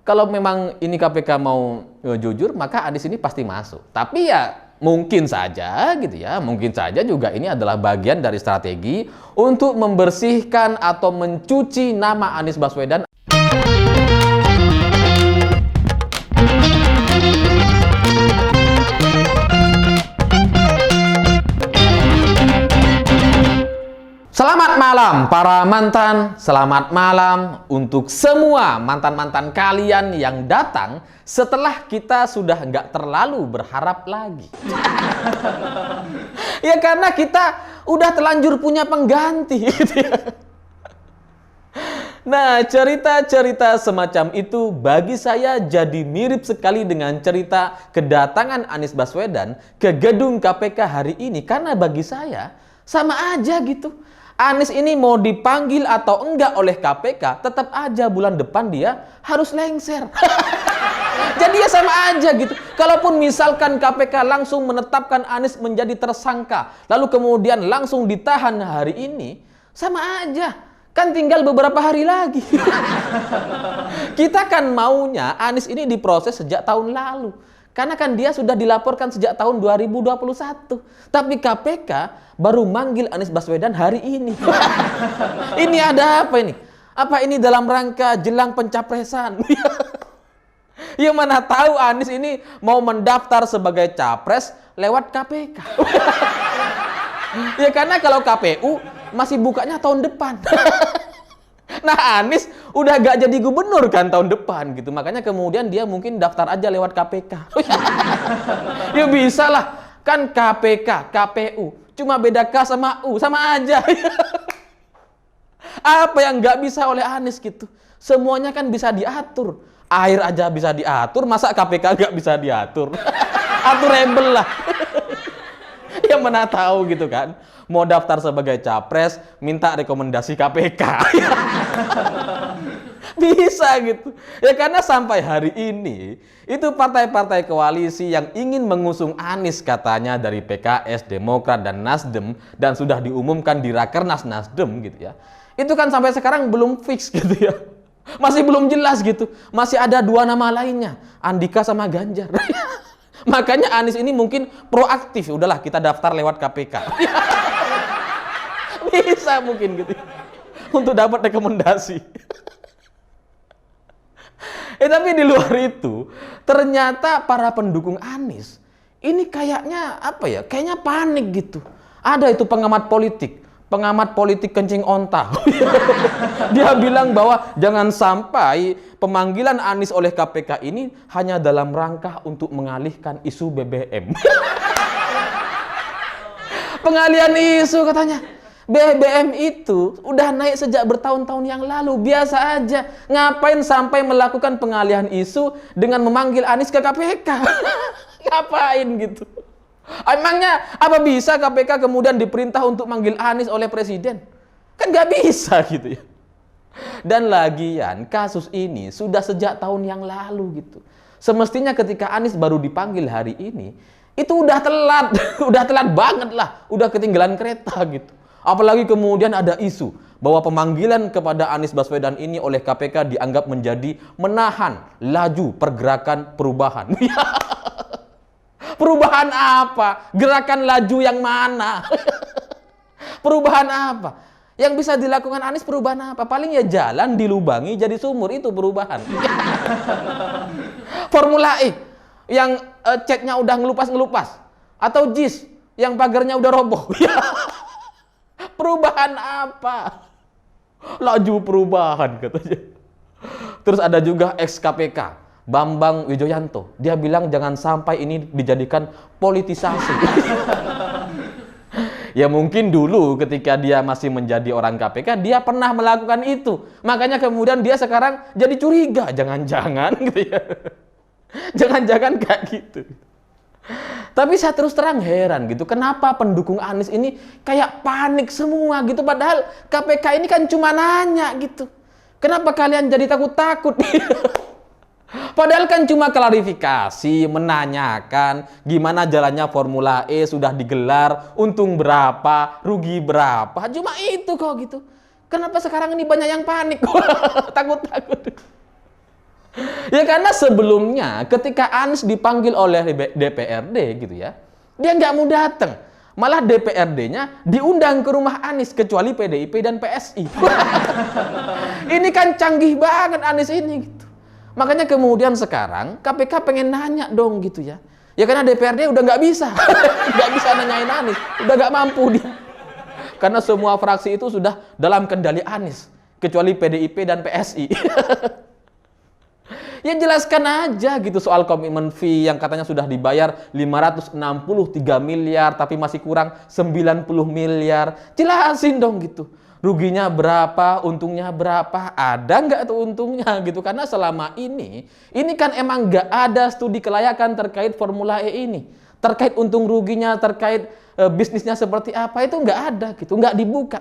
kalau memang ini KPK mau jujur, maka Anies ini pasti masuk. Tapi ya mungkin saja gitu ya, mungkin saja juga ini adalah bagian dari strategi untuk membersihkan atau mencuci nama Anies Baswedan. Selamat malam para mantan, selamat malam untuk semua mantan-mantan kalian yang datang setelah kita sudah nggak terlalu berharap lagi. Ya karena kita udah terlanjur punya pengganti gitu ya. Nah, cerita-cerita semacam itu bagi saya jadi mirip sekali dengan cerita kedatangan Anies Baswedan ke gedung KPK hari ini. Karena bagi saya sama aja gitu. Anies ini mau dipanggil atau enggak oleh KPK, tetap aja bulan depan dia harus lengser. Jadi ya sama aja gitu. Kalaupun misalkan KPK langsung menetapkan Anies menjadi tersangka, lalu kemudian langsung ditahan hari ini, sama aja. Kan tinggal beberapa hari lagi. Kita kan maunya Anies ini diproses sejak tahun lalu. Karena kan dia sudah dilaporkan sejak tahun 2021. Tapi KPK baru manggil Anies Baswedan hari ini. Ini ada apa ini? Apa ini dalam rangka jelang pencapresan? Yang mana tahu Anies ini mau mendaftar sebagai capres lewat KPK. Ya karena kalau KPU masih bukanya tahun depan. Nah, Anies udah gak jadi gubernur kan tahun depan gitu. Makanya kemudian dia mungkin daftar aja lewat KPK. Ya bisa lah. Kan KPK, KPU. Cuma beda K sama U. Sama aja. Apa yang gak bisa oleh Anies gitu. Semuanya kan bisa diatur. Air aja bisa diatur. Masa KPK gak bisa diatur? Aturable lah. Yang mana tahu gitu kan. Mau daftar sebagai capres, minta rekomendasi KPK. Bisa gitu. Ya karena sampai hari ini, itu partai-partai koalisi yang ingin mengusung Anies katanya dari PKS, Demokrat, dan Nasdem, dan sudah diumumkan di Rakernas Nasdem gitu ya. Itu kan sampai sekarang belum fix gitu ya. Masih belum jelas gitu. Masih ada dua nama lainnya, Andika sama Ganjar. Makanya Anies ini mungkin proaktif. Udahlah kita daftar lewat KPK. Bisa mungkin gitu. Untuk dapat rekomendasi. Tapi di luar itu, ternyata para pendukung Anies ini kayaknya apa ya? Kayaknya panik gitu. Ada itu pengamat politik kencing onta. Dia bilang bahwa jangan sampai pemanggilan Anies oleh KPK ini hanya dalam rangka untuk mengalihkan isu BBM. Pengalihan isu katanya. BBM itu udah naik sejak bertahun-tahun yang lalu. Biasa aja. Ngapain sampai melakukan pengalihan isu dengan memanggil Anies ke KPK? Ngapain gitu? Emangnya apa bisa KPK kemudian diperintah untuk manggil Anies oleh presiden? Kan nggak bisa gitu ya. Dan lagian kasus ini sudah sejak tahun yang lalu gitu. Semestinya ketika Anies baru dipanggil hari ini, itu udah telat. Udah telat banget lah. Udah ketinggalan kereta gitu. Apalagi kemudian ada isu bahwa pemanggilan kepada Anies Baswedan ini oleh KPK dianggap menjadi menahan laju pergerakan perubahan. Perubahan apa? Gerakan laju yang mana? Perubahan apa? Yang bisa dilakukan Anies perubahan apa? Paling ya jalan dilubangi jadi sumur, itu perubahan. Formula E yang catnya udah ngelupas-ngelupas. Atau JIS yang pagarnya udah roboh. Perubahan apa? Laju perubahan katanya. Terus ada juga ex KPK Bambang Wijoyanto. Dia bilang jangan sampai ini dijadikan politisasi. Ya mungkin dulu ketika dia masih menjadi orang KPK, dia pernah melakukan itu. Makanya kemudian dia sekarang jadi curiga. Jangan-jangan gitu ya. Jangan-jangan kayak gitu. Tapi saya terus terang heran gitu. Kenapa pendukung Anies ini kayak panik semua gitu. Padahal KPK ini kan cuma nanya gitu. Kenapa kalian jadi takut-takut? Padahal kan cuma klarifikasi, menanyakan gimana jalannya Formula E sudah digelar, untung berapa, rugi berapa. Cuma itu kok gitu. Kenapa sekarang ini banyak yang panik? Takut-takut. Ya karena sebelumnya ketika Anies dipanggil oleh DPRD gitu ya, dia nggak mau datang. Malah DPRD-nya diundang ke rumah Anies kecuali PDIP dan PSI. Ini kan canggih banget Anies ini gitu. Makanya kemudian sekarang KPK pengen nanya dong gitu ya. Ya karena DPRD udah nggak bisa. Nggak bisa nanyain Anies. Udah nggak mampu dia. Karena semua fraksi itu sudah dalam kendali Anies. Kecuali PDIP dan PSI. Ya jelaskan aja gitu soal komitmen fee yang katanya sudah dibayar 563 miliar tapi masih kurang 90 miliar. Jelasin dong gitu. Ruginya berapa, untungnya berapa, ada nggak tuh untungnya gitu. Karena selama ini kan emang nggak ada studi kelayakan terkait Formula E ini. Terkait untung ruginya, terkait bisnisnya seperti apa, itu nggak ada gitu, nggak dibuka.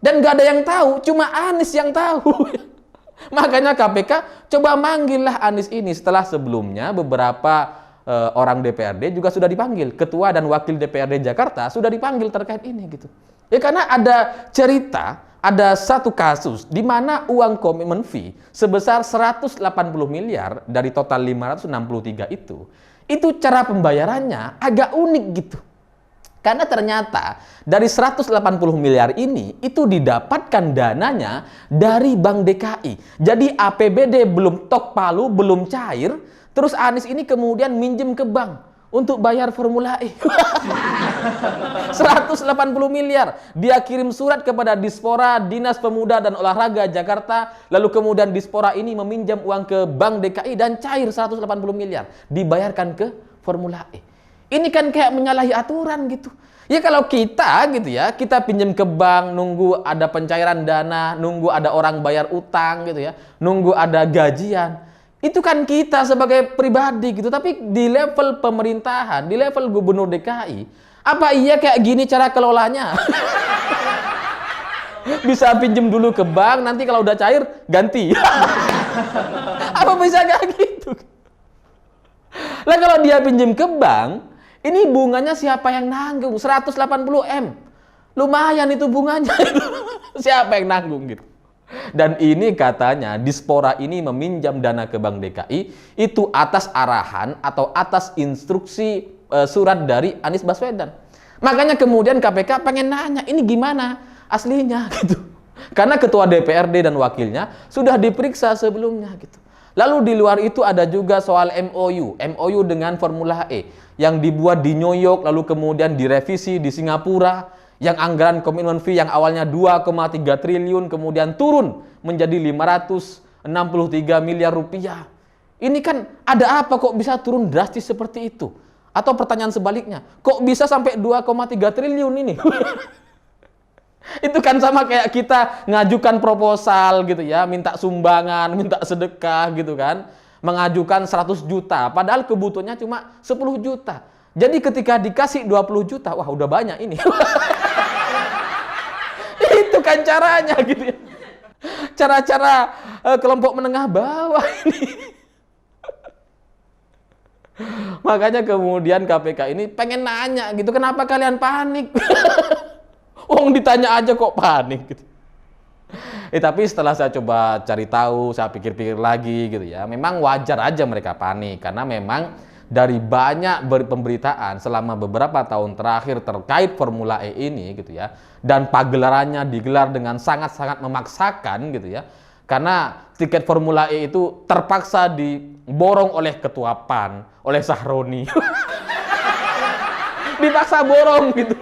Dan nggak ada yang tahu, cuma Anies yang tahu. Makanya KPK coba manggillah Anies ini setelah sebelumnya beberapa orang DPRD juga sudah dipanggil. Ketua dan wakil DPRD Jakarta sudah dipanggil terkait ini gitu. Ya karena ada cerita, ada satu kasus di mana uang komitmen fee sebesar 180 miliar dari total 563 itu cara pembayarannya agak unik gitu. Karena ternyata dari 180 miliar ini itu didapatkan dananya dari Bank DKI. Jadi APBD belum tok palu, belum cair, terus Anies ini kemudian minjem ke bank untuk bayar Formula E. 180 miliar. Dia kirim surat kepada Dispora Dinas Pemuda dan Olahraga Jakarta, lalu kemudian Dispora ini meminjam uang ke Bank DKI dan cair 180 miliar dibayarkan ke Formula E. Ini kan kayak menyalahi aturan gitu. Ya kalau kita gitu ya, kita pinjam ke bank, nunggu ada pencairan dana, nunggu ada orang bayar utang gitu ya, nunggu ada gajian. Itu kan kita sebagai pribadi gitu. Tapi di level pemerintahan, di level gubernur DKI, apa iya kayak gini cara kelolanya? Bisa pinjam dulu ke bank, nanti kalau udah cair ganti. Apa bisa kayak gitu? Lah kalau dia pinjam ke bank, ini bunganya siapa yang nanggung? 180 M. Lumayan itu bunganya. Siapa yang nanggung gitu. Dan ini katanya Dispora ini meminjam dana ke Bank DKI itu atas arahan atau atas instruksi surat dari Anies Baswedan. Makanya kemudian KPK pengen nanya, ini gimana aslinya gitu. Karena ketua DPRD dan wakilnya sudah diperiksa sebelumnya gitu. Lalu di luar itu ada juga soal MOU dengan Formula E yang dibuat di New York lalu kemudian direvisi di Singapura, yang anggaran komitmen fee yang awalnya 2,3 triliun kemudian turun menjadi 563 miliar rupiah. Ini kan ada apa kok bisa turun drastis seperti itu? Atau pertanyaan sebaliknya, kok bisa sampai 2,3 triliun ini? Itu kan sama kayak kita ngajukan proposal gitu ya, minta sumbangan, minta sedekah gitu kan, mengajukan 100 juta, padahal kebutuhannya cuma 10 juta. Jadi ketika dikasih 20 juta, wah udah banyak ini. Itu kan caranya gitu ya. Cara-cara kelompok menengah bawah ini. Makanya kemudian KPK ini pengen nanya gitu, kenapa kalian panik? Wong ditanya aja kok panik gitu. Tapi setelah saya coba cari tahu, saya pikir-pikir lagi gitu ya, memang wajar aja mereka panik karena memang dari banyak pemberitaan selama beberapa tahun terakhir terkait Formula E ini gitu ya, dan pagelarannya digelar dengan sangat-sangat memaksakan gitu ya. Karena tiket Formula E itu terpaksa diborong oleh ketua PAN, oleh Sahroni. Dipaksa borong gitu.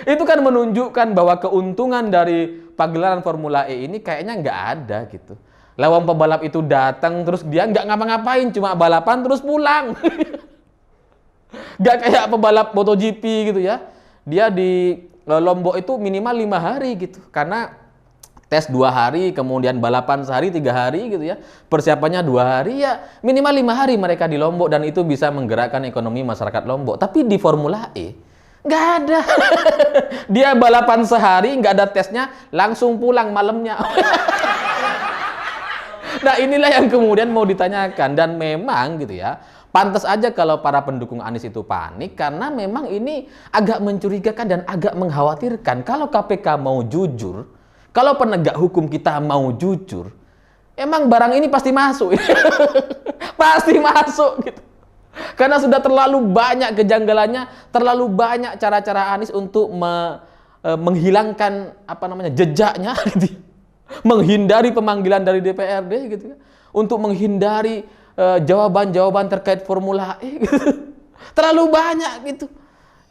Itu kan menunjukkan bahwa keuntungan dari pagelaran Formula E ini kayaknya nggak ada gitu. Lawang pebalap itu datang terus dia nggak ngapa-ngapain, cuma balapan terus pulang. Nggak kayak pebalap MotoGP gitu ya. Dia di Lombok itu minimal 5 hari gitu. Karena tes 2 hari, kemudian balapan sehari, 3 hari gitu ya. Persiapannya 2 hari ya, minimal 5 hari mereka di Lombok dan itu bisa menggerakkan ekonomi masyarakat Lombok. Tapi di Formula E nggak ada. Dia balapan sehari, nggak ada tesnya, langsung pulang malamnya. Nah inilah yang kemudian mau ditanyakan. Dan memang gitu ya, pantas aja kalau para pendukung Anies itu panik, karena memang ini agak mencurigakan dan agak mengkhawatirkan. Kalau KPK mau jujur, kalau penegak hukum kita mau jujur, emang barang ini pasti masuk. Pasti masuk gitu. Karena sudah terlalu banyak kejanggalannya, terlalu banyak cara-cara Anies untuk menghilangkan jejaknya gitu. Menghindari pemanggilan dari DPRD gitu ya. Untuk menghindari jawaban-jawaban terkait Formula E gitu. Terlalu banyak gitu.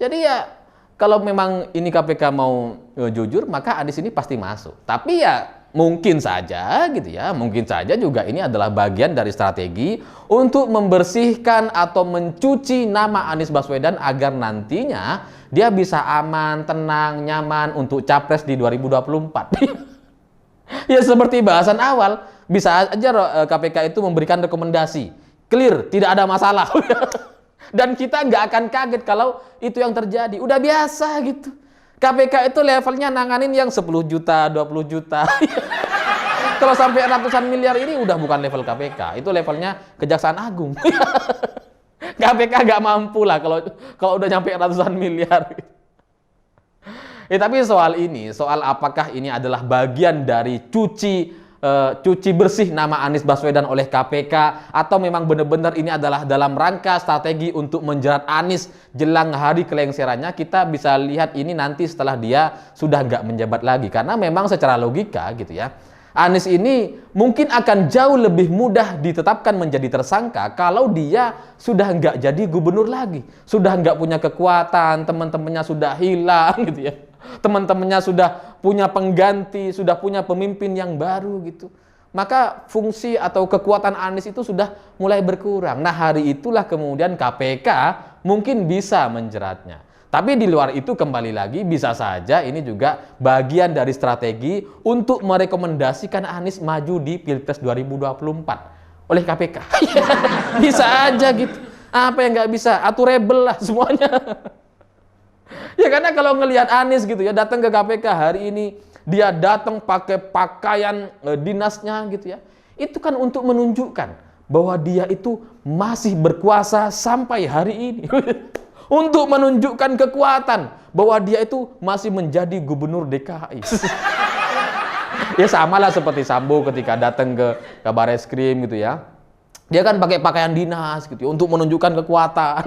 Jadi ya kalau memang ini KPK mau jujur, maka Anies ini pasti masuk. Tapi ya mungkin saja gitu ya, mungkin saja juga ini adalah bagian dari strategi untuk membersihkan atau mencuci nama Anies Baswedan agar nantinya dia bisa aman, tenang, nyaman untuk capres di 2024. Ya seperti bahasan awal, bisa aja KPK itu memberikan rekomendasi, clear, tidak ada masalah. Dan kita nggak akan kaget kalau itu yang terjadi, udah biasa gitu. KPK itu levelnya nanganin yang 10 juta, 20 juta. Kalau sampai ratusan miliar ini udah bukan level KPK, itu levelnya Kejaksaan Agung. KPK nggak mampu lah kalau udah nyampe ratusan miliar. Tapi soal apakah ini adalah bagian dari cuci bersih nama Anies Baswedan oleh KPK atau memang benar-benar ini adalah dalam rangka strategi untuk menjerat Anies jelang hari kelengserannya, kita bisa lihat ini nanti setelah dia sudah nggak menjabat lagi. Karena memang secara logika gitu ya, Anies ini mungkin akan jauh lebih mudah ditetapkan menjadi tersangka kalau dia sudah nggak jadi gubernur lagi, sudah nggak punya kekuatan, teman-temannya sudah hilang gitu ya. Teman-temannya sudah punya pengganti, sudah punya pemimpin yang baru gitu. Maka fungsi atau kekuatan Anies itu sudah mulai berkurang. Nah, hari itulah kemudian KPK mungkin bisa menjeratnya. Tapi di luar itu kembali lagi bisa saja ini juga bagian dari strategi untuk merekomendasikan Anies maju di Pilpres 2024 oleh KPK. Bisa aja gitu. Apa yang nggak bisa? Aturable lah semuanya. Ya karena kalau ngelihat Anies gitu ya datang ke KPK hari ini, dia datang pakai pakaian dinasnya gitu ya. Itu kan untuk menunjukkan bahwa dia itu masih berkuasa sampai hari ini. Untuk menunjukkan kekuatan bahwa dia itu masih menjadi gubernur DKI. Ya samalah seperti Sambo ketika datang ke Kabareskrim gitu ya. Dia kan pakai pakaian dinas gitu ya, untuk menunjukkan kekuatan.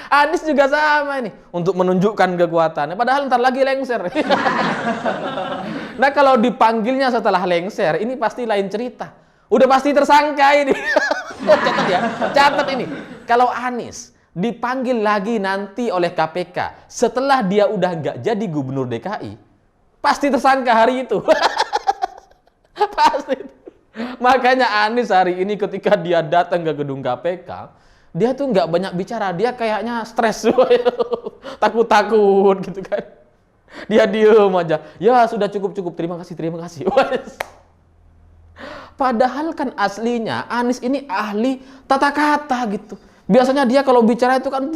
Anies juga sama ini untuk menunjukkan kekuatannya, padahal ntar lagi lengser. Nah kalau dipanggilnya setelah lengser, ini pasti lain cerita. Udah pasti tersangka ini. Catat ya, catat ini. Kalau Anies dipanggil lagi nanti oleh KPK setelah dia udah nggak jadi gubernur DKI, pasti tersangka hari itu. Pasti. Makanya Anies hari ini ketika dia datang ke gedung KPK, dia tuh nggak banyak bicara, dia kayaknya stres, takut-takut gitu kan. Dia diem aja, ya sudah cukup, terima kasih. Padahal kan aslinya Anies ini ahli tata kata gitu. Biasanya dia kalau bicara itu kan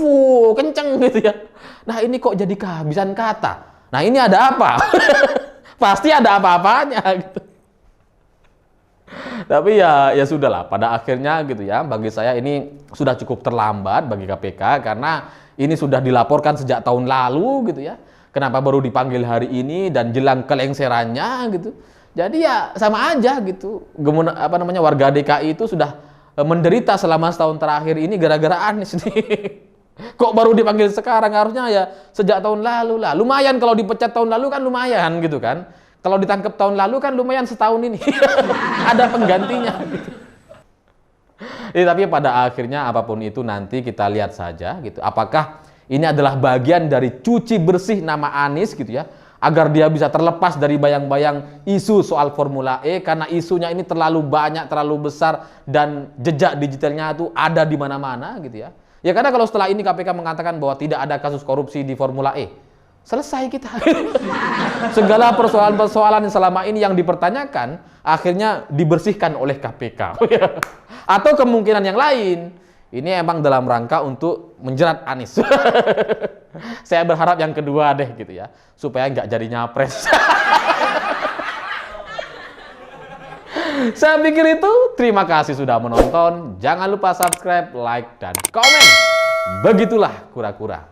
kenceng gitu ya. Nah ini kok jadi kehabisan kata. Nah ini ada apa? Pasti ada apa-apanya gitu. Tapi ya sudahlah, pada akhirnya gitu ya, bagi saya ini sudah cukup terlambat bagi KPK karena ini sudah dilaporkan sejak tahun lalu gitu ya. Kenapa baru dipanggil hari ini dan jelang kelengserannya gitu. Jadi ya sama aja gitu. Warga DKI itu sudah menderita selama setahun terakhir ini gara-gara Anies nih. Kok baru dipanggil sekarang, harusnya ya sejak tahun lalu lah. Lumayan kalau dipecat tahun lalu kan lumayan gitu kan. Kalau ditangkap tahun lalu kan lumayan setahun ini. Ada penggantinya gitu. Tapi pada akhirnya apapun itu nanti kita lihat saja gitu. Apakah ini adalah bagian dari cuci bersih nama Anies gitu ya, agar dia bisa terlepas dari bayang-bayang isu soal Formula E, karena isunya ini terlalu banyak, terlalu besar dan jejak digitalnya itu ada di mana-mana gitu ya. Ya karena kalau setelah ini KPK mengatakan bahwa tidak ada kasus korupsi di Formula E, selesai kita. Segala persoalan-persoalan yang selama ini yang dipertanyakan akhirnya dibersihkan oleh KPK. Atau kemungkinan yang lain, ini emang dalam rangka untuk menjerat Anies. Saya berharap yang kedua deh gitu ya, supaya nggak jadi nyapres. Saya pikir itu. Terima kasih sudah menonton. Jangan lupa subscribe, like, dan komen. Begitulah kura-kura.